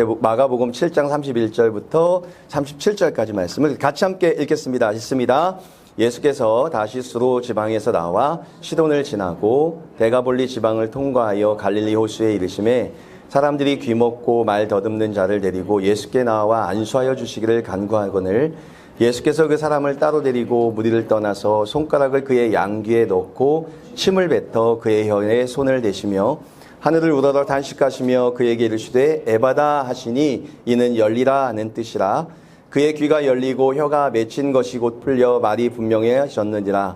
마가복음 7장 31절부터 37절까지 말씀을 같이 함께 읽겠습니다. 읽습니다. 예수께서 다시스로 지방에서 나와 시돈을 지나고 데가볼리 지방을 통과하여 갈릴리 호수에 이르심에 사람들이 귀먹고 말 더듬는 자를 데리고 예수께 나와 안수하여 주시기를 간구하거늘 예수께서 그 사람을 따로 데리고 무리를 떠나서 손가락을 그의 양귀에 넣고 침을 뱉어 그의 혀에 손을 대시며 하늘을 우러러 단식하시며 그에게 이르시되 에바다 하시니 이는 열리라 하는 뜻이라. 그의 귀가 열리고 혀가 맺힌 것이 곧 풀려 말이 분명해졌느니라.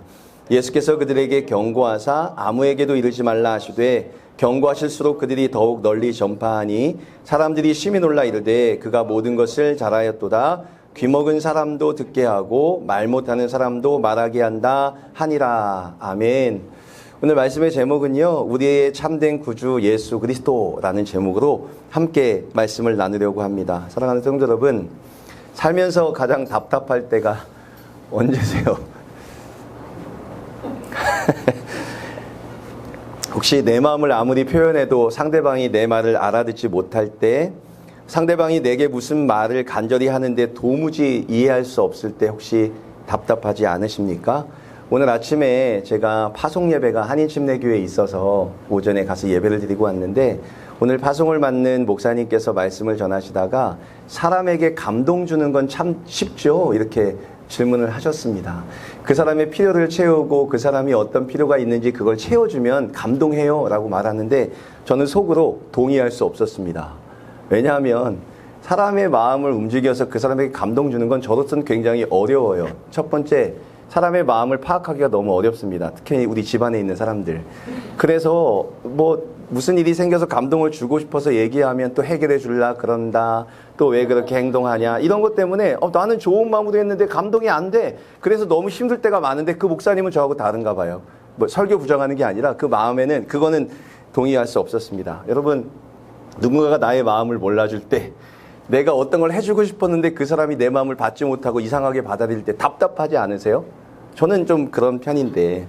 예수께서 그들에게 경고하사 아무에게도 이르지 말라 하시되 경고하실수록 그들이 더욱 널리 전파하니 사람들이 심히 놀라 이르되 그가 모든 것을 잘하였도다. 귀먹은 사람도 듣게 하고 말 못하는 사람도 말하게 한다 하니라. 아멘. 오늘 말씀의 제목은요, 우리의 참된 구주 예수 그리스도라는 제목으로 함께 말씀을 나누려고 합니다. 사랑하는 성도 여러분, 살면서 가장 답답할 때가 언제세요? 혹시 내 마음을 아무리 표현해도 상대방이 내 말을 알아듣지 못할 때, 상대방이 내게 무슨 말을 간절히 하는데 도무지 이해할 수 없을 때 혹시 답답하지 않으십니까? 오늘 아침에 제가 파송 예배가 한인침례교회에 있어서 오전에 가서 예배를 드리고 왔는데 오늘 파송을 맡는 목사님께서 말씀을 전하시다가 사람에게 감동 주는 건 참 쉽죠? 이렇게 질문을 하셨습니다. 그 사람의 필요를 채우고 그 사람이 어떤 필요가 있는지 그걸 채워주면 감동해요 라고 말하는데 저는 속으로 동의할 수 없었습니다. 왜냐하면 사람의 마음을 움직여서 그 사람에게 감동 주는 건 저로서는 굉장히 어려워요. 첫 번째, 사람의 마음을 파악하기가 너무 어렵습니다. 특히 우리 집안에 있는 사람들. 그래서 무슨 일이 생겨서 감동을 주고 싶어서 얘기하면 또 해결해 줄라 그런다. 또 왜 그렇게 행동하냐. 이런 것 때문에 나는 좋은 마음으로 했는데 감동이 안 돼. 그래서 너무 힘들 때가 많은데 그 목사님은 저하고 다른가 봐요. 설교 부정하는 게 아니라 그 마음에는 그거는 동의할 수 없었습니다. 여러분, 누군가가 나의 마음을 몰라줄 때 내가 어떤 걸 해주고 싶었는데 그 사람이 내 마음을 받지 못하고 이상하게 받아들일 때 답답하지 않으세요? 저는 좀 그런 편인데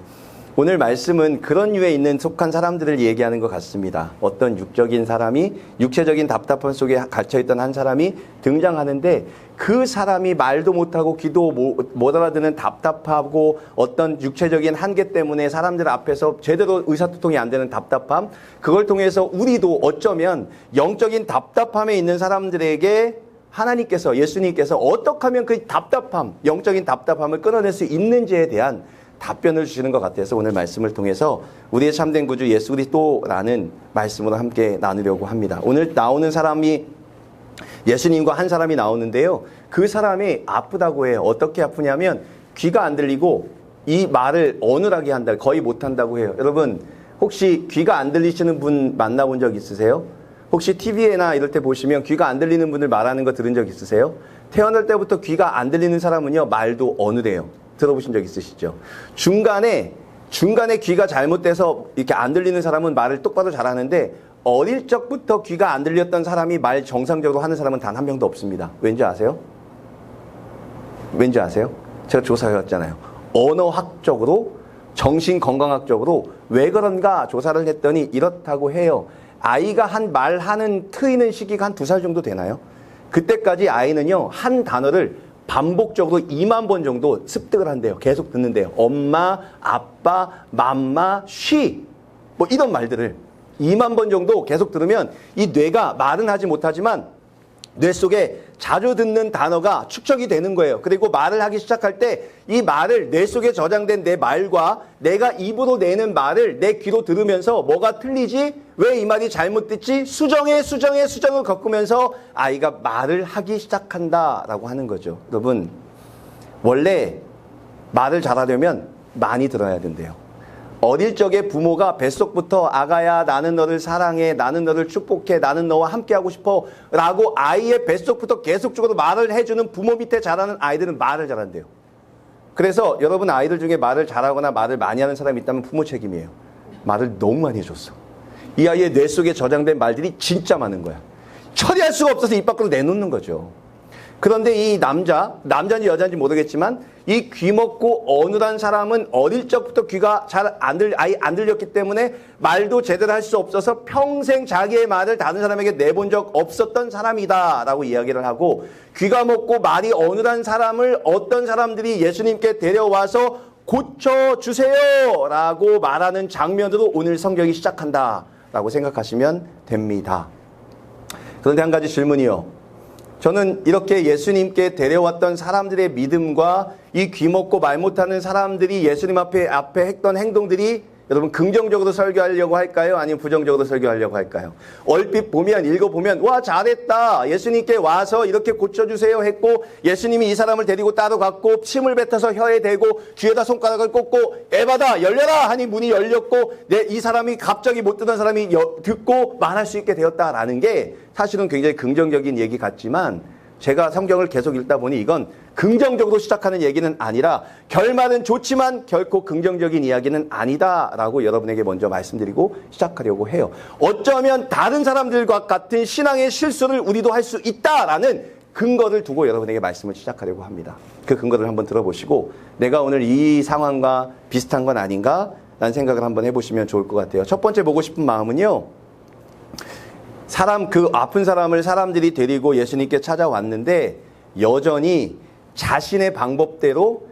오늘 말씀은 그런 류에 있는 속한 사람들을 얘기하는 것 같습니다. 어떤 육적인 사람이 육체적인 답답함 속에 갇혀있던 한 사람이 등장하는데 그 사람이 말도 못하고 귀도 못 알아듣는 답답하고 어떤 육체적인 한계 때문에 사람들 앞에서 제대로 의사소통이 안 되는 답답함, 그걸 통해서 우리도 어쩌면 영적인 답답함에 있는 사람들에게 하나님께서, 예수님께서 어떻게 하면 그 답답함, 영적인 답답함을 끊어낼 수 있는지에 대한 답변을 주시는 것 같아서 오늘 말씀을 통해서 우리의 참된 구주 예수 그리스도라는 말씀으로 함께 나누려고 합니다. 오늘 나오는 사람이 예수님과 한 사람이 나오는데요. 그 사람이 아프다고 해요. 어떻게 아프냐면 귀가 안 들리고 이 말을 어눌하게 한다, 거의 못한다고 해요. 여러분, 혹시 귀가 안 들리시는 분 만나본 적 있으세요? 혹시 TV에나 이럴 때 보시면 귀가 안 들리는 분들 말하는 거 들은 적 있으세요? 태어날 때부터 귀가 안 들리는 사람은요, 말도 어눌해요. 들어보신 적 있으시죠? 중간에 귀가 잘못돼서 이렇게 안 들리는 사람은 말을 똑바로 잘하는데 어릴 적부터 귀가 안 들렸던 사람이 말 정상적으로 하는 사람은 단 한 명도 없습니다. 왠지 아세요? 왠지 아세요? 제가 조사해왔잖아요. 언어학적으로, 정신건강학적으로 왜 그런가 조사를 했더니 이렇다고 해요. 아이가 한 말하는 트이는 시기가 한 2살 정도 되나요? 그때까지 아이는요, 한 단어를 반복적으로 2만 번 정도 습득을 한대요. 계속 듣는데요. 엄마, 아빠, 맘마, 쉬. 이런 말들을 2만 번 정도 계속 들으면 이 뇌가 말은 하지 못하지만 뇌 속에 자주 듣는 단어가 축적이 되는 거예요. 그리고 말을 하기 시작할 때 이 말을 뇌 속에 저장된 내 말과 내가 입으로 내는 말을 내 귀로 들으면서 뭐가 틀리지? 왜 이 말이 잘못 듣지? 수정을 겪으면서 아이가 말을 하기 시작한다라고 하는 거죠. 여러분, 원래 말을 잘하려면 많이 들어야 된대요. 어릴 적에 부모가 뱃속부터 아가야 나는 너를 사랑해, 나는 너를 축복해, 나는 너와 함께하고 싶어 라고 아이의 뱃속부터 계속적으로 말을 해주는 부모 밑에 자라는 아이들은 말을 잘한대요. 그래서 여러분 아이들 중에 말을 잘하거나 말을 많이 하는 사람이 있다면 부모 책임이에요. 말을 너무 많이 해줬어. 이 아이의 뇌 속에 저장된 말들이 진짜 많은 거야. 처리할 수가 없어서 입 밖으로 내놓는 거죠. 그런데 이 남자인지 여자인지 모르겠지만 이 귀먹고 어눌한 사람은 어릴 적부터 귀가 아예 안 들렸기 때문에 말도 제대로 할 수 없어서 평생 자기의 말을 다른 사람에게 내본 적 없었던 사람이다 라고 이야기를 하고, 귀가 먹고 말이 어눌한 사람을 어떤 사람들이 예수님께 데려와서 고쳐주세요 라고 말하는 장면으로 오늘 성경이 시작한다 라고 생각하시면 됩니다. 그런데 한 가지 질문이요. 저는 이렇게 예수님께 데려왔던 사람들의 믿음과 이 귀먹고 말 못하는 사람들이 예수님 앞에 했던 행동들이 여러분 긍정적으로 설교하려고 할까요? 아니면 부정적으로 설교하려고 할까요? 얼핏 보면, 읽어보면 와 잘했다, 예수님께 와서 이렇게 고쳐주세요 했고, 예수님이 이 사람을 데리고 따라갔고 침을 뱉어서 혀에 대고 귀에다 손가락을 꽂고 에바다 열려라 하니 문이 열렸고, 이 사람이 갑자기 못 듣는 사람이 듣고 말할 수 있게 되었다라는 게 사실은 굉장히 긍정적인 얘기 같지만, 제가 성경을 계속 읽다 보니 이건 긍정적으로 시작하는 얘기는 아니라 결말은 좋지만 결코 긍정적인 이야기는 아니다라고 여러분에게 먼저 말씀드리고 시작하려고 해요. 어쩌면 다른 사람들과 같은 신앙의 실수를 우리도 할 수 있다라는 근거를 두고 여러분에게 말씀을 시작하려고 합니다. 그 근거를 한번 들어보시고 내가 오늘 이 상황과 비슷한 건 아닌가? 라는 생각을 한번 해보시면 좋을 것 같아요. 첫 번째 보고 싶은 마음은요. 그 아픈 사람을 사람들이 데리고 예수님께 찾아왔는데 여전히 자신의 방법대로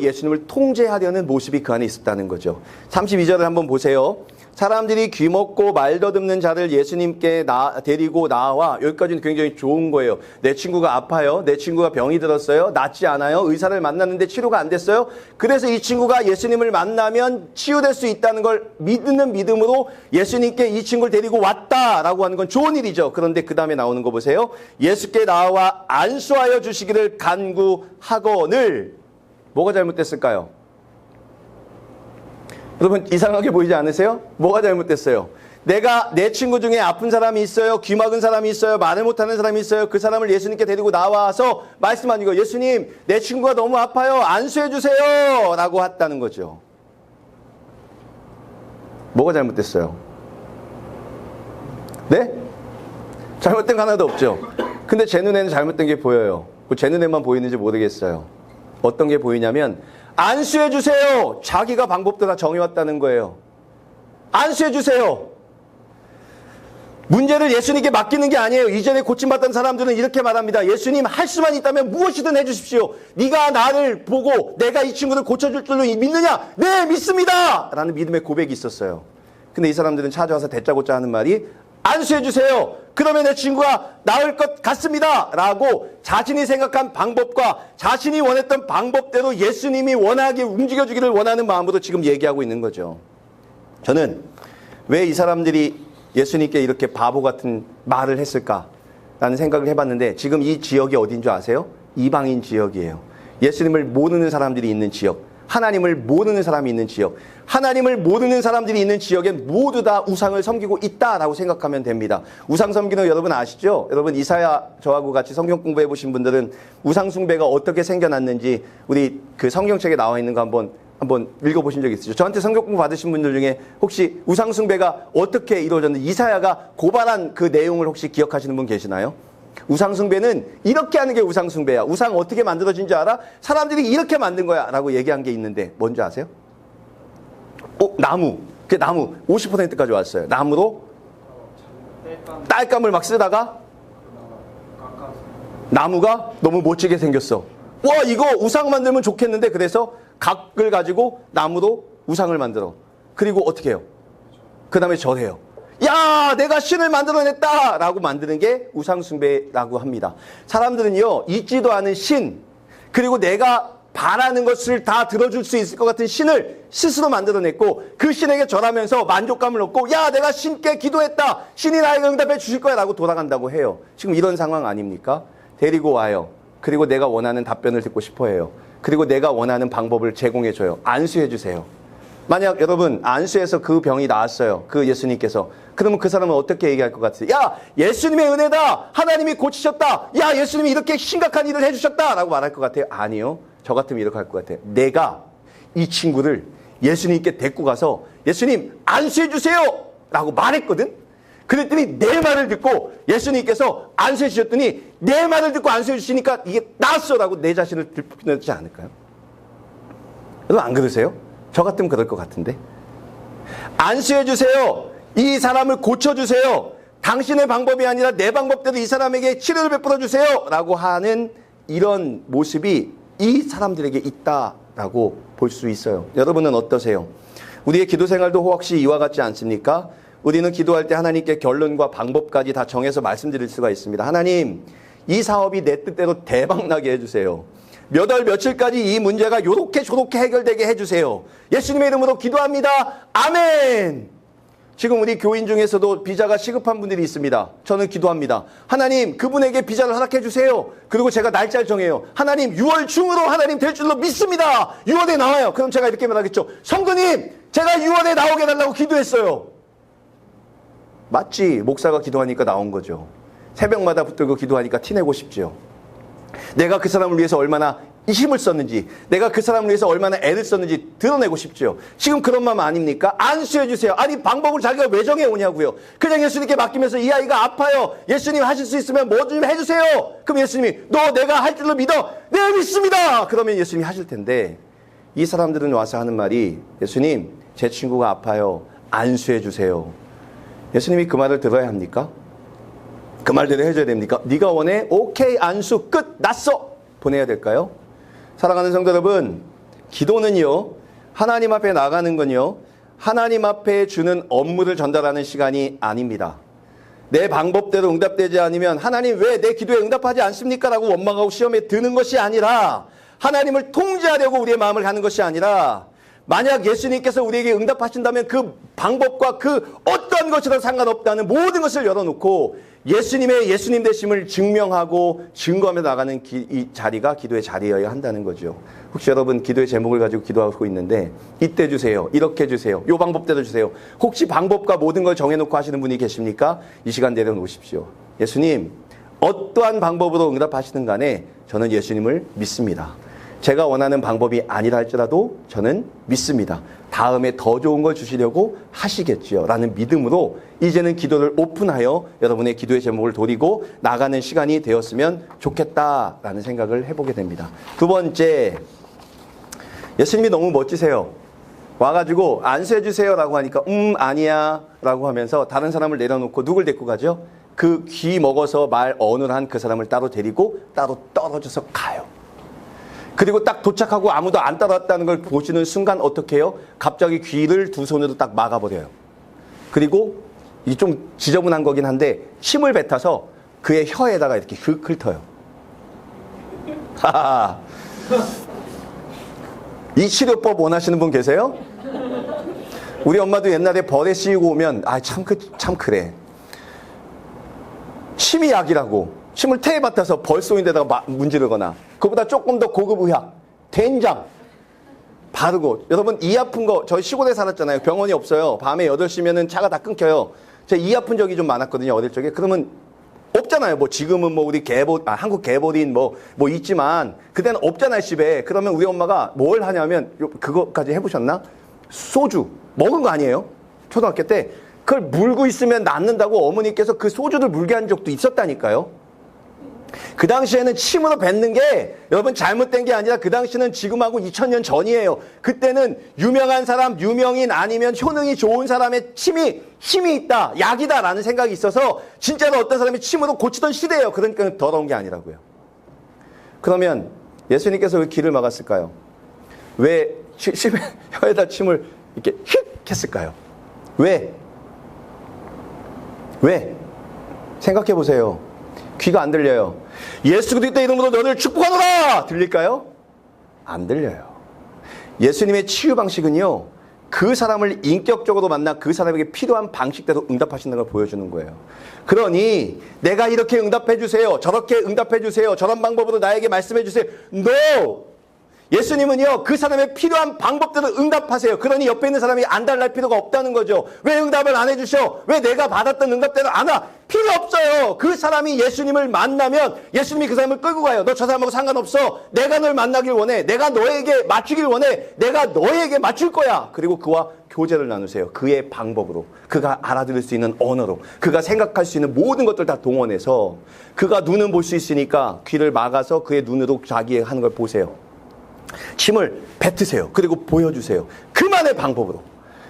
예수님을 통제하려는 모습이 그 안에 있었다는 거죠. 32절을 한번 보세요. 사람들이 귀먹고 말 더듬는 자를 예수님께 데리고 나와, 여기까지는 굉장히 좋은 거예요. 내 친구가 아파요. 내 친구가 병이 들었어요. 낫지 않아요. 의사를 만났는데 치료가 안 됐어요. 그래서 이 친구가 예수님을 만나면 치유될 수 있다는 걸 믿는 믿음으로 예수님께 이 친구를 데리고 왔다라고 하는 건 좋은 일이죠. 그런데 그 다음에 나오는 거 보세요. 예수께 나와 안수하여 주시기를 간구하거늘. 뭐가 잘못됐을까요? 여러분 이상하게 보이지 않으세요? 뭐가 잘못됐어요? 내 친구 중에 아픈 사람이 있어요. 귀 막은 사람이 있어요. 말을 못하는 사람이 있어요. 그 사람을 예수님께 데리고 나와서 말씀하는 거, 예수님 내 친구가 너무 아파요. 안수해 주세요 라고 했다는 거죠. 뭐가 잘못됐어요? 네? 잘못된 거 하나도 없죠. 근데 제 눈에는 잘못된 게 보여요. 제 눈에만 보이는지 모르겠어요. 어떤 게 보이냐면 안수해 주세요. 자기가 방법도 다 정해왔다는 거예요. 안수해 주세요. 문제를 예수님께 맡기는 게 아니에요. 이전에 고침받던 사람들은 이렇게 말합니다. 예수님 할 수만 있다면 무엇이든 해주십시오. 네가 나를 보고 내가 이 친구를 고쳐줄 줄로 믿느냐? 네 믿습니다 라는 믿음의 고백이 있었어요. 근데 이 사람들은 찾아와서 대짜고짜 하는 말이 안수해 주세요. 그러면 내 친구가 나을 것 같습니다 라고 자신이 생각한 방법과 자신이 원했던 방법대로 예수님이 원하게 움직여주기를 원하는 마음으로 지금 얘기하고 있는 거죠. 저는 왜 이 사람들이 예수님께 이렇게 바보 같은 말을 했을까라는 생각을 해봤는데, 지금 이 지역이 어딘 줄 아세요? 이방인 지역이에요. 예수님을 모르는 사람들이 있는 지역, 하나님을 모르는 사람이 있는 지역, 하나님을 모르는 사람들이 있는 지역엔 모두 다 우상을 섬기고 있다라고 생각하면 됩니다. 우상 섬기는 거 여러분 아시죠? 여러분 이사야 저하고 같이 성경 공부해 보신 분들은 우상 숭배가 어떻게 생겨났는지 우리 그 성경책에 나와 있는 거 한번 읽어보신 적 있으시죠? 저한테 성경 공부 받으신 분들 중에 혹시 우상 숭배가 어떻게 이루어졌는지, 이사야가 고발한 그 내용을 혹시 기억하시는 분 계시나요? 우상숭배는 이렇게 하는 게 우상숭배야. 우상 어떻게 만들어진 줄 알아? 사람들이 이렇게 만든 거야 라고 얘기한 게 있는데 뭔지 아세요? 나무. 그 나무 50%까지 왔어요. 나무로 딸감을 막 쓰다가 나무가 너무 멋지게 생겼어. 와 이거 우상 만들면 좋겠는데, 그래서 각을 가지고 나무로 우상을 만들어. 그리고 어떻게 해요? 그 다음에 절해요. 야 내가 신을 만들어냈다 라고 만드는 게 우상숭배라고 합니다. 사람들은요 있지도 않은 신, 그리고 내가 바라는 것을 다 들어줄 수 있을 것 같은 신을 스스로 만들어냈고 그 신에게 절하면서 만족감을 얻고 야 내가 신께 기도했다, 신이 나에게 응답해 주실 거야 라고 돌아간다고 해요. 지금 이런 상황 아닙니까? 데리고 와요. 그리고 내가 원하는 답변을 듣고 싶어 해요. 그리고 내가 원하는 방법을 제공해 줘요. 안수해 주세요. 만약 여러분 안수해서 그 병이 나았어요. 그 예수님께서. 그러면 그 사람은 어떻게 얘기할 것 같아요? 야 예수님의 은혜다. 하나님이 고치셨다. 야 예수님이 이렇게 심각한 일을 해주셨다 라고 말할 것 같아요? 아니요. 저 같으면 이렇게 할 것 같아요. 내가 이 친구를 예수님께 데리고 가서 예수님 안수해 주세요 라고 말했거든. 그랬더니 내 말을 듣고 예수님께서 안수해 주셨더니 내 말을 듣고 안수해 주시니까 이게 나았어라고 내 자신을 들추지 않을까요? 여러분 안 그러세요? 저 같으면 그럴 것 같은데. 안수해 주세요. 이 사람을 고쳐주세요. 당신의 방법이 아니라 내 방법대로 이 사람에게 치료를 베풀어 주세요. 라고 하는 이런 모습이 이 사람들에게 있다라고 볼 수 있어요. 여러분은 어떠세요? 우리의 기도 생활도 혹시 이와 같지 않습니까? 우리는 기도할 때 하나님께 결론과 방법까지 다 정해서 말씀드릴 수가 있습니다. 하나님, 이 사업이 내 뜻대로 대박나게 해주세요. 몇 월 며칠까지 이 문제가 요렇게 저렇게 해결되게 해주세요. 예수님의 이름으로 기도합니다. 아멘. 지금 우리 교인 중에서도 비자가 시급한 분들이 있습니다. 저는 기도합니다. 하나님, 그분에게 비자를 허락해 주세요. 그리고 제가 날짜를 정해요. 하나님, 6월 중으로 하나님 될 줄로 믿습니다. 6월에 나와요. 그럼 제가 이렇게 말하겠죠. 성도님, 제가 6월에 나오게 해달라고 기도했어요. 맞지? 목사가 기도하니까 나온 거죠. 새벽마다 붙들고 기도하니까 티내고 싶죠. 내가 그 사람을 위해서 얼마나 힘을 썼는지, 내가 그 사람을 위해서 얼마나 애를 썼는지 드러내고 싶죠. 지금 그런 마음 아닙니까? 안수해 주세요. 아니, 방법을 자기가 왜 정해 오냐고요. 그냥 예수님께 맡기면서 이 아이가 아파요. 예수님 하실 수 있으면 뭐 좀 해주세요. 그럼 예수님이 너 내가 할 줄로 믿어. 네, 믿습니다. 그러면 예수님이 하실 텐데, 이 사람들은 와서 하는 말이, 예수님, 제 친구가 아파요. 안수해 주세요. 예수님이 그 말을 들어야 합니까? 그 말대로 해줘야 됩니까? 네가 원해? 오케이, 안수 끝 났어. 보내야 될까요? 사랑하는 성도 여러분, 기도는요, 하나님 앞에 나가는 건요, 하나님 앞에 주는 업무를 전달하는 시간이 아닙니다. 내 방법대로 응답되지 않으면 하나님 왜 내 기도에 응답하지 않습니까? 라고 원망하고 시험에 드는 것이 아니라, 하나님을 통제하려고 우리의 마음을 가는 것이 아니라, 만약 예수님께서 우리에게 응답하신다면 그 방법과 그 어떤 것이랑 상관없다는 모든 것을 열어놓고 예수님의 예수님 되심을 증명하고 증거하며 나가는 이 자리가 기도의 자리여야 한다는 거죠. 혹시 여러분 기도의 제목을 가지고 기도하고 있는데, 이때 주세요, 이렇게 주세요, 요 방법대로 주세요. 혹시 방법과 모든 걸 정해놓고 하시는 분이 계십니까? 이 시간 내려놓으십시오. 예수님, 어떠한 방법으로 응답하시든 간에 저는 예수님을 믿습니다. 제가 원하는 방법이 아니라 할지라도 저는 믿습니다. 다음에 더 좋은 걸 주시려고 하시겠지요. 라는 믿음으로 이제는 기도를 오픈하여 여러분의 기도의 제목을 돌리고 나가는 시간이 되었으면 좋겠다라는 생각을 해보게 됩니다. 두 번째, 예수님이 너무 멋지세요. 와가지고 안수해 주세요라고 하니까 아니야 라고 하면서 다른 사람을 내려놓고 누굴 데리고 가죠? 그 귀 먹어서 말 어눌한 그 사람을 따로 데리고 따로 떨어져서 가요. 그리고 딱 도착하고 아무도 안 따라왔다는 걸 보시는 순간 어떻게 해요? 갑자기 귀를 두 손으로 딱 막아버려요. 그리고 이게 좀 지저분한 거긴 한데 침을 뱉어서 그의 혀에다가 이렇게 긁어요. 하하. 이 치료법 원하시는 분 계세요? 우리 엄마도 옛날에 벌에 씌우고 오면 참 그래. 침이 약이라고. 침을 태에 받아서 벌 쏘인 데다가 문지르거나, 그보다 조금 더 고급 의학, 된장 바르고. 여러분, 이 아픈 거, 저희 시골에 살았잖아요. 병원이 없어요. 밤에 8시면은 차가 다 끊겨요. 제가 이 아픈 적이 좀 많았거든요, 어릴 적에. 그러면 없잖아요. 뭐 지금은 뭐 우리 한국 개보린 뭐 있지만 그때는 없잖아요, 집에. 그러면 우리 엄마가 뭘 하냐면, 그거까지 해보셨나? 소주 먹은 거 아니에요? 초등학교 때 그걸 물고 있으면 낫는다고 어머니께서 그 소주를 물게 한 적도 있었다니까요. 그 당시에는 침으로 뱉는 게 여러분 잘못된 게 아니라, 그 당시는 지금하고 2000년 전이에요. 그때는 유명한 사람, 유명인 아니면 효능이 좋은 사람의 침이 힘이 있다, 약이다 라는 생각이 있어서 진짜로 어떤 사람이 침으로 고치던 시대예요. 그러니까 더러운 게 아니라고요. 그러면 예수님께서 왜 귀를 막았을까요? 왜 혀에다 침을 이렇게 휙 했을까요? 왜? 생각해 보세요. 귀가 안 들려요. 예수 그리스도의 이름으로 너를 축복하노라! 들릴까요? 안 들려요. 예수님의 치유 방식은요, 그 사람을 인격적으로 만나 그 사람에게 필요한 방식대로 응답하시는 걸 보여주는 거예요. 그러니 내가 이렇게 응답해 주세요, 저렇게 응답해 주세요, 저런 방법으로 나에게 말씀해 주세요. No! 예수님은요, 그 사람의 필요한 방법대로 응답하세요. 그러니 옆에 있는 사람이 안달날 필요가 없다는 거죠. 왜 응답을 안 해주셔? 왜 내가 받았던 응답대로 안 와? 필요 없어요. 그 사람이 예수님을 만나면 예수님이 그 사람을 끌고 가요. 너 저 사람하고 상관없어. 내가 널 만나길 원해. 내가 너에게 맞추길 원해. 내가 너에게 맞출 거야. 그리고 그와 교제를 나누세요. 그의 방법으로. 그가 알아들을 수 있는 언어로. 그가 생각할 수 있는 모든 것들 다 동원해서 그가 눈은 볼 수 있으니까 귀를 막아서 그의 눈으로 자기의 하는 걸 보세요. 힘을 뱉으세요. 그리고 보여주세요. 그만의 방법으로.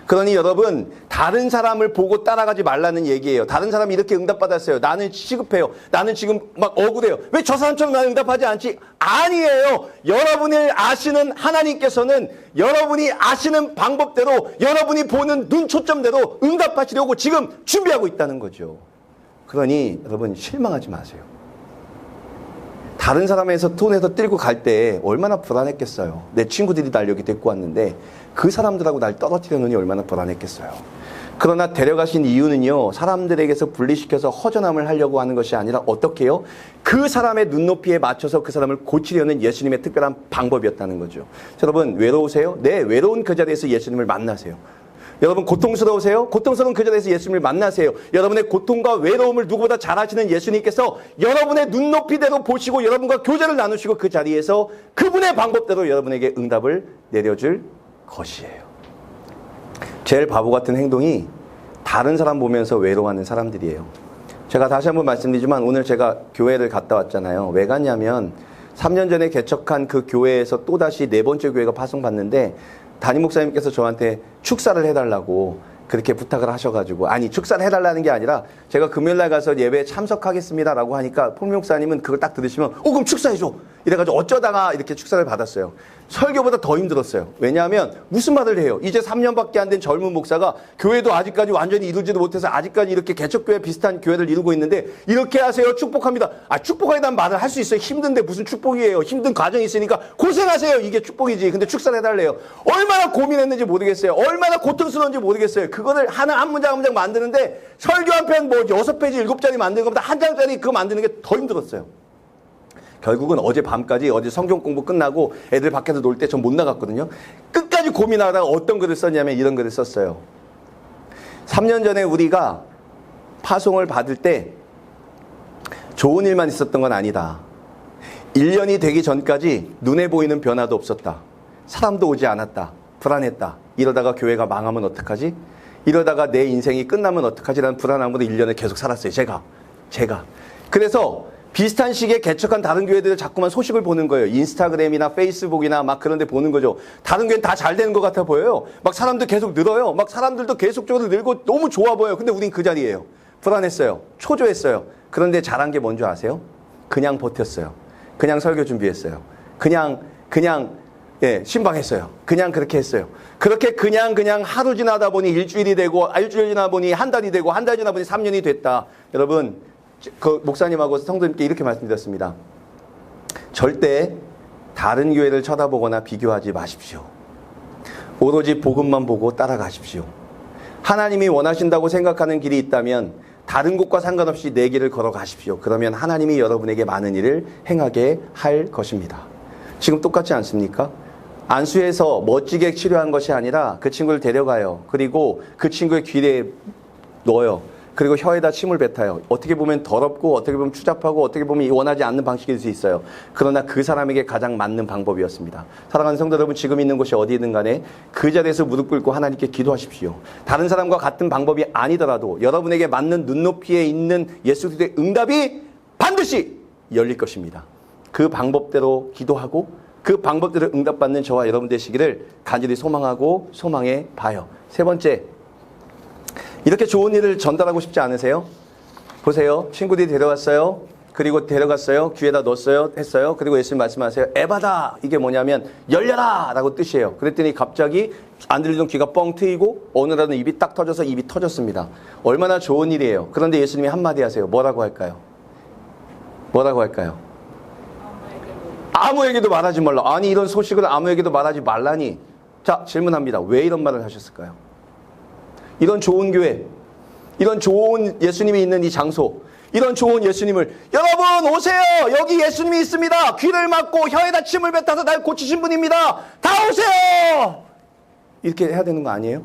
그러니 여러분, 다른 사람을 보고 따라가지 말라는 얘기예요. 다른 사람이 이렇게 응답받았어요. 나는 시급해요. 나는 지금 막 억울해요. 왜 저 사람처럼 나는 응답하지 않지? 아니에요. 여러분을 아시는 하나님께서는 여러분이 아시는 방법대로, 여러분이 보는 눈 초점대로 응답하시려고 지금 준비하고 있다는 거죠. 그러니 여러분, 실망하지 마세요. 다른 사람에서 톤에서 뛸고 갈 때 얼마나 불안했겠어요. 내 친구들이 날 여기 데리고 왔는데 그 사람들하고 날 떨어뜨려놓으니 얼마나 불안했겠어요. 그러나 데려가신 이유는요, 사람들에게서 분리시켜서 허전함을 하려고 하는 것이 아니라 어떻게 해요? 그 사람의 눈높이에 맞춰서 그 사람을 고치려는 예수님의 특별한 방법이었다는 거죠. 여러분, 외로우세요? 네, 외로운 그 자리에서 예수님을 만나세요. 여러분, 고통스러우세요? 고통스러운 그 자리에서 예수님을 만나세요. 여러분의 고통과 외로움을 누구보다 잘 아시는 예수님께서 여러분의 눈높이대로 보시고 여러분과 교제를 나누시고 그 자리에서 그분의 방법대로 여러분에게 응답을 내려줄 것이에요. 제일 바보 같은 행동이 다른 사람 보면서 외로워하는 사람들이에요. 제가 다시 한번 말씀드리지만 오늘 제가 교회를 갔다 왔잖아요. 왜 갔냐면 3년 전에 개척한 그 교회에서 또다시 4번째 교회가 파송받는데 담임 목사님께서 저한테 축사를 해달라고 그렇게 부탁을 하셔가지고, 아니 축사를 해달라는 게 아니라 제가 금요일날 가서 예배에 참석하겠습니다라고 하니까 폼 목사님은 그걸 딱 들으시면 그럼 축사해줘 이래가지고 어쩌다가 이렇게 축사를 받았어요. 설교보다 더 힘들었어요. 왜냐하면 무슨 말을 해요? 이제 3년밖에 안 된 젊은 목사가 교회도 아직까지 완전히 이루지도 못해서 아직까지 이렇게 개척교회 비슷한 교회를 이루고 있는데 이렇게 하세요, 축복합니다. 축복하겠다는 말을 할 수 있어요. 힘든데 무슨 축복이에요. 힘든 과정이 있으니까 고생하세요. 이게 축복이지. 근데 축사를 해달래요. 얼마나 고민했는지 모르겠어요. 얼마나 고통스러운지 모르겠어요. 그거를 하나 한 문장 한 문장 만드는데 설교 한 편 뭐 6페이지 7장이 만드는 것보다 한 장짜리 그거 만드는 게 더 힘들었어요. 결국은 어제 밤까지 어제 성경 공부 끝나고 애들 밖에서 놀 때 전 못 나갔거든요. 끝까지 고민하다가 어떤 글을 썼냐면 이런 글을 썼어요. 3년 전에 우리가 파송을 받을 때 좋은 일만 있었던 건 아니다. 1년이 되기 전까지 눈에 보이는 변화도 없었다. 사람도 오지 않았다. 불안했다. 이러다가 교회가 망하면 어떡하지? 이러다가 내 인생이 끝나면 어떡하지라는 불안함으로 1년을 계속 살았어요. 제가. 그래서 비슷한 시기에 개척한 다른 교회들을 자꾸만 소식을 보는 거예요. 인스타그램이나 페이스북이나 막 그런 데 보는 거죠. 다른 교회는 다 잘 되는 것 같아 보여요. 막 사람들 계속 늘어요. 막 사람들도 계속적으로 늘고 너무 좋아 보여요. 근데 우린 그 자리예요. 불안했어요. 초조했어요. 그런데 잘한 게 뭔지 아세요? 그냥 버텼어요. 그냥 설교 준비했어요. 그냥 신방했어요. 그냥 그렇게 했어요. 그렇게 그냥 하루 지나다 보니 일주일이 되고, 일주일 지나다 보니 한 달이 되고, 한 달 지나다 보니 3년이 됐다. 여러분, 그 목사님하고 성도님께 이렇게 말씀드렸습니다. 절대 다른 교회를 쳐다보거나 비교하지 마십시오. 오로지 복음만 보고 따라가십시오. 하나님이 원하신다고 생각하는 길이 있다면 다른 곳과 상관없이 내 길을 걸어가십시오. 그러면 하나님이 여러분에게 많은 일을 행하게 할 것입니다. 지금 똑같지 않습니까? 안수해서 멋지게 치료한 것이 아니라 그 친구를 데려가요. 그리고 그 친구의 귀에 넣어요. 그리고 혀에다 침을 뱉어요. 어떻게 보면 더럽고 어떻게 보면 추잡하고 어떻게 보면 원하지 않는 방식일 수 있어요. 그러나 그 사람에게 가장 맞는 방법이었습니다. 사랑하는 성도 여러분, 지금 있는 곳이 어디든 간에 그 자리에서 무릎 꿇고 하나님께 기도하십시오. 다른 사람과 같은 방법이 아니더라도 여러분에게 맞는 눈높이에 있는 예수 그리스도의 응답이 반드시 열릴 것입니다. 그 방법대로 기도하고 그 방법대로 응답받는 저와 여러분 되시기를 간절히 소망하고 소망해 봐요. 세 번째, 이렇게 좋은 일을 전달하고 싶지 않으세요? 보세요. 친구들이 데려왔어요. 그리고 데려갔어요. 귀에다 넣었어요. 했어요. 그리고 예수님 말씀하세요. 에바다. 이게 뭐냐면 열려라 라고 뜻이에요. 그랬더니 갑자기 안 들리던 귀가 뻥 트이고 어느 날은 입이 딱 터져서 입이 터졌습니다. 얼마나 좋은 일이에요. 그런데 예수님이 한마디 하세요. 뭐라고 할까요? 아무에게도 말하지 말라. 아니, 이런 소식을 아무에게도 말하지 말라니. 자, 질문합니다. 왜 이런 말을 하셨을까요? 이런 좋은 교회, 이런 좋은 예수님이 있는 이 장소, 이런 좋은 예수님을 여러분 여러분 오세요. 여기 예수님이 있습니다. 귀를 막고 혀에다 침을 뱉어서 날 고치신 분입니다. 다 오세요. 이렇게 해야 되는 거 아니에요?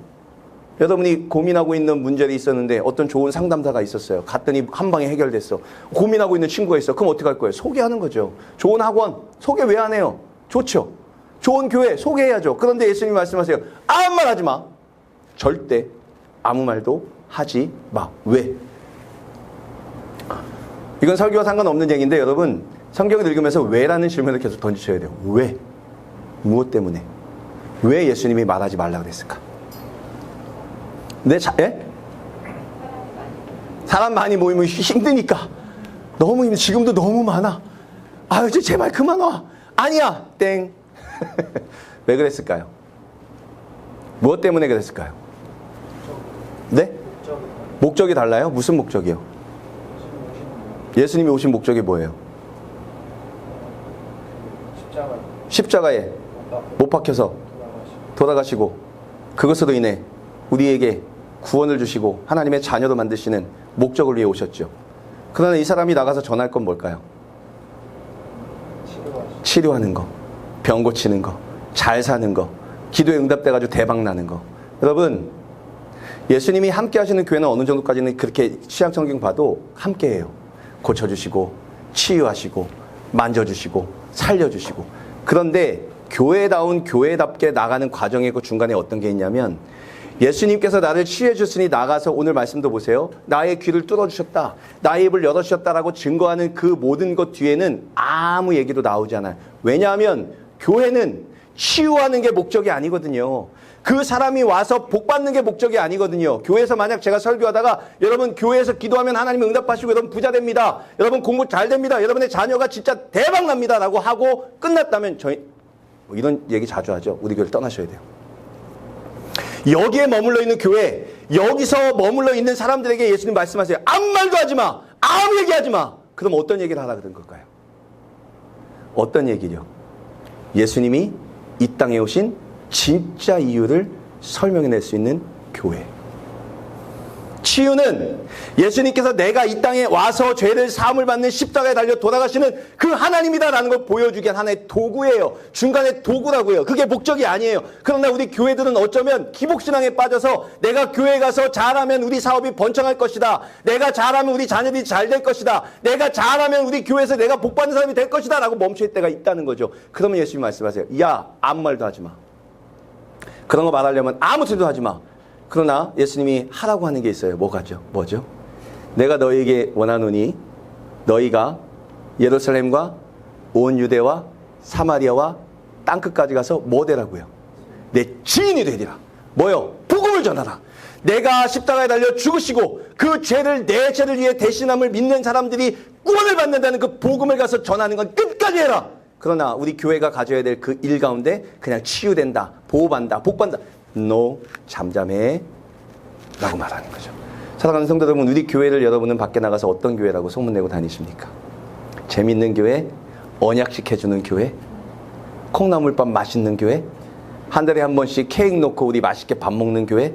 여러분이 고민하고 있는 문제가 있었는데 어떤 좋은 상담사가 있었어요. 갔더니 한 방에 해결됐어. 고민하고 있는 친구가 있어. 그럼 어떻게 할 거예요? 소개하는 거죠. 좋은 학원 소개 왜 안 해요? 좋죠. 좋은 교회 소개해야죠. 그런데 예수님이 말씀하세요. 아무 말 하지 마. 절대 아무 말도 하지 마. 왜? 이건 설교와 상관없는 얘기인데 여러분 성경을 읽으면서 왜라는 질문을 계속 던지셔야 돼요. 왜? 무엇 때문에? 왜 예수님이 말하지 말라 그랬을까? 예? 사람 많이 모이면 힘드니까. 너무 힘들어. 지금도 너무 많아. 아유 제발 그만 와. 아니야. 땡. 왜 그랬을까요? 무엇 때문에 그랬을까요? 네? 목적이 달라요? 무슨 목적이요? 예수님이 오신 목적이 뭐예요? 십자가에 못 박혀서 돌아가시고 그것으로 인해 우리에게 구원을 주시고 하나님의 자녀로 만드시는 목적을 위해 오셨죠. 그러나 이 사람이 나가서 전할 건 뭘까요? 치료하는 거, 병 고치는 거, 잘 사는 거, 기도에 응답돼가지고 대박 나는 거. 여러분 예수님이 함께 하시는 교회는 어느 정도까지는 그렇게 신약 성경 봐도 함께 해요. 고쳐주시고 치유하시고 만져주시고 살려주시고. 그런데 교회다운 교회답게 나가는 과정의 그 중간에 어떤 게 있냐면 예수님께서 나를 치유해 주셨으니 나가서 오늘 말씀도 보세요. 나의 귀를 뚫어주셨다. 나의 입을 열어주셨다라고 증거하는 그 모든 것 뒤에는 아무 얘기도 나오지 않아요. 왜냐하면 교회는 치유하는 게 목적이 아니거든요. 그 사람이 와서 복 받는 게 목적이 아니거든요. 교회에서 만약 제가 설교하다가 여러분 교회에서 기도하면 하나님이 응답하시고 여러분 부자 됩니다. 여러분 공부 잘 됩니다. 여러분의 자녀가 진짜 대박 납니다. 라고 하고 끝났다면 저희 이런 얘기 자주 하죠. 우리 교회를 떠나셔야 돼요. 여기에 머물러 있는 교회, 여기서 머물러 있는 사람들에게 예수님 말씀하세요. 아무 말도 하지 마. 아무 얘기하지 마. 그럼 어떤 얘기를 하라 그런 걸까요? 어떤 얘기요? 예수님이 이 땅에 오신 진짜 이유를 설명해낼 수 있는 교회. 치유는 예수님께서 내가 이 땅에 와서 죄를 사함을 받는 십자가에 달려 돌아가시는 그 하나님이다라는 걸 보여주기 위한 하나의 도구예요. 중간에 도구라고요. 그게 목적이 아니에요. 그러나 우리 교회들은 어쩌면 기복신앙에 빠져서 내가 교회 가서 잘하면 우리 사업이 번창할 것이다. 내가 잘하면 우리 자녀들이 잘 될 것이다. 내가 잘하면 우리 교회에서 내가 복받는 사람이 될 것이다 라고 멈출 때가 있다는 거죠. 그러면 예수님 말씀하세요. 야, 아무 말도 하지 마. 그런 거 말하려면 아무 소리도 하지 마. 그러나 예수님이 하라고 하는 게 있어요. 뭐죠? 내가 너희에게 원하노니 너희가 예루살렘과 온 유대와 사마리아와 땅끝까지 가서 뭐 되라고요? 내 증인이 되리라. 뭐요? 복음을 전하라. 내가 십자가에 달려 죽으시고 그 죄를 내 죄를 위해 대신함을 믿는 사람들이 구원을 받는다는 그 복음을 가서 전하는 건 끝까지 해라. 그러나 우리 교회가 가져야 될 그 일 가운데 그냥 치유된다, 보호받는다, 복받는다. No, 잠잠해 라고 말하는 거죠. 사랑하는 성도 여러분, 우리 교회를 여러분은 밖에 나가서 어떤 교회라고 소문내고 다니십니까? 재밌는 교회, 언약식 해주는 교회, 콩나물밥 맛있는 교회, 한 달에 한 번씩 케이크 놓고 우리 맛있게 밥 먹는 교회,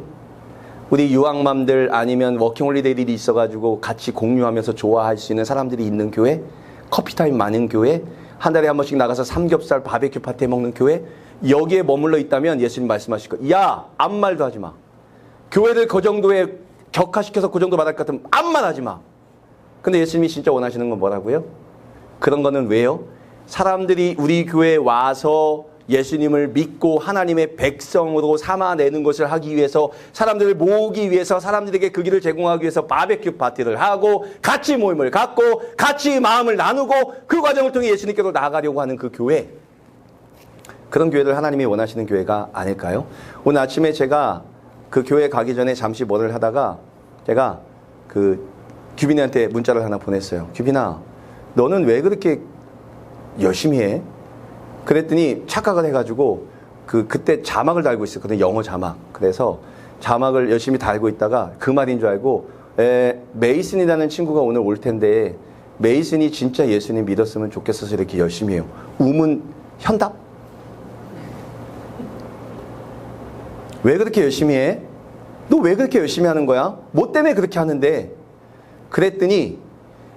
우리 유학맘들 아니면 워킹홀리데이들이 있어가지고 같이 공유하면서 좋아할 수 있는 사람들이 있는 교회, 커피타임 많은 교회, 한 달에 한 번씩 나가서 삼겹살 바베큐 파티 먹는 교회, 여기에 머물러 있다면 예수님 말씀하실 거예요. 야, 아무 말도 하지 마. 교회를 그 정도에 격화시켜서 그 정도 말할 것 같으면 아무 말 하지 마. 근데 예수님이 진짜 원하시는 건 뭐라고요? 그런 거는 왜요? 사람들이 우리 교회에 와서 예수님을 믿고 하나님의 백성으로 삼아내는 것을 하기 위해서, 사람들을 모으기 위해서, 사람들에게 그 길을 제공하기 위해서 바베큐 파티를 하고 같이 모임을 갖고 같이 마음을 나누고 그 과정을 통해 예수님께로 나아가려고 하는 그 교회, 그런 교회를 하나님이 원하시는 교회가 아닐까요? 오늘 아침에 제가 그 교회 가기 전에 잠시 뭐를 하다가 제가 그 규빈이한테 문자를 하나 보냈어요. 규빈아, 너는 왜 그렇게 열심히 해? 그랬더니 착각을 해가지고 그때 자막을 달고 있었거든요. 영어 자막. 그래서 자막을 열심히 달고 있다가 그 말인 줄 알고 메이슨이라는 친구가 오늘 올 텐데 메이슨이 진짜 예수님 믿었으면 좋겠어서 이렇게 열심히 해요. 우문 현답? 왜 그렇게 열심히 해? 너 왜 그렇게 열심히 하는 거야? 뭐 때문에 그렇게 하는데? 그랬더니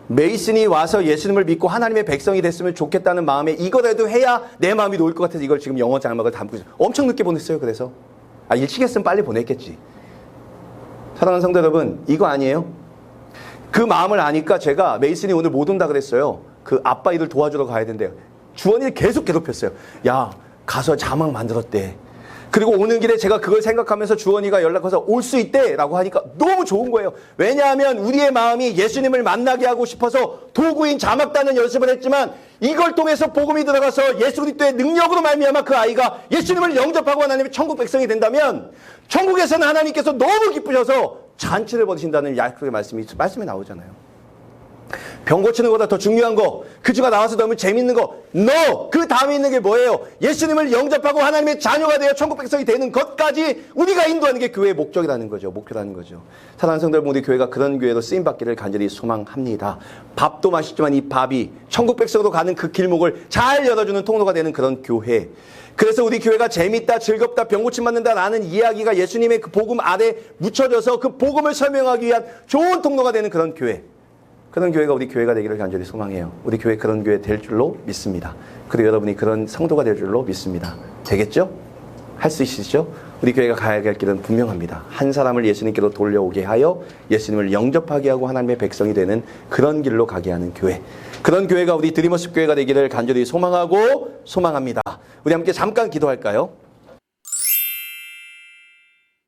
메이슨이 와서 예수님을 믿고 하나님의 백성이 됐으면 좋겠다는 마음에 이거라도 해야 내 마음이 놓일 것 같아서 이걸 지금 영어 장막을 담고 있어요. 엄청 늦게 보냈어요. 그래서 일찍 했으면 빨리 보냈겠지. 사랑하는 성도 여러분, 이거 아니에요? 그 마음을 아니까 제가 메이슨이 오늘 못 온다 그랬어요. 그 아빠 일을 도와주러 가야 된대요. 주원이를 계속 괴롭혔어요. 야, 가서 자막 만들었대. 그리고 오는 길에 제가 그걸 생각하면서 주원이가 연락해서 올 수 있대 라고 하니까 너무 좋은 거예요. 왜냐하면 우리의 마음이 예수님을 만나게 하고 싶어서 도구인 자막 따는 연습을 했지만 이걸 통해서 복음이 들어가서 예수 그리스도의 능력으로 말미암아 그 아이가 예수님을 영접하고 하나님의 천국 백성이 된다면 천국에서는 하나님께서 너무 기쁘셔서 잔치를 벌이신다는 야고보의 말씀이 나오잖아요. 병 고치는 것보다 더 중요한 거, 그 주가 나와서 너무 재밌는 거, 그 다음에 있는 게 뭐예요? 예수님을 영접하고 하나님의 자녀가 되어 천국 백성이 되는 것까지 우리가 인도하는 게 교회의 목적이라는 거죠. 목표라는 거죠. 사랑하는 성도 여러분, 우리 교회가 그런 교회로 쓰임받기를 간절히 소망합니다. 밥도 맛있지만 이 밥이 천국 백성으로 가는 그 길목을 잘 열어주는 통로가 되는 그런 교회. 그래서 우리 교회가 재밌다, 즐겁다, 병 고침 받는다라는 이야기가 예수님의 그 복음 아래 묻혀져서 그 복음을 설명하기 위한 좋은 통로가 되는 그런 교회. 그런 교회가 우리 교회가 되기를 간절히 소망해요. 우리 교회 그런 교회 될 줄로 믿습니다. 그리고 여러분이 그런 성도가 될 줄로 믿습니다. 되겠죠? 할 수 있으시죠? 우리 교회가 가야 할 길은 분명합니다. 한 사람을 예수님께로 돌려오게 하여 예수님을 영접하게 하고 하나님의 백성이 되는 그런 길로 가게 하는 교회. 그런 교회가 우리 드리머스 교회가 되기를 간절히 소망하고 소망합니다. 우리 함께 잠깐 기도할까요?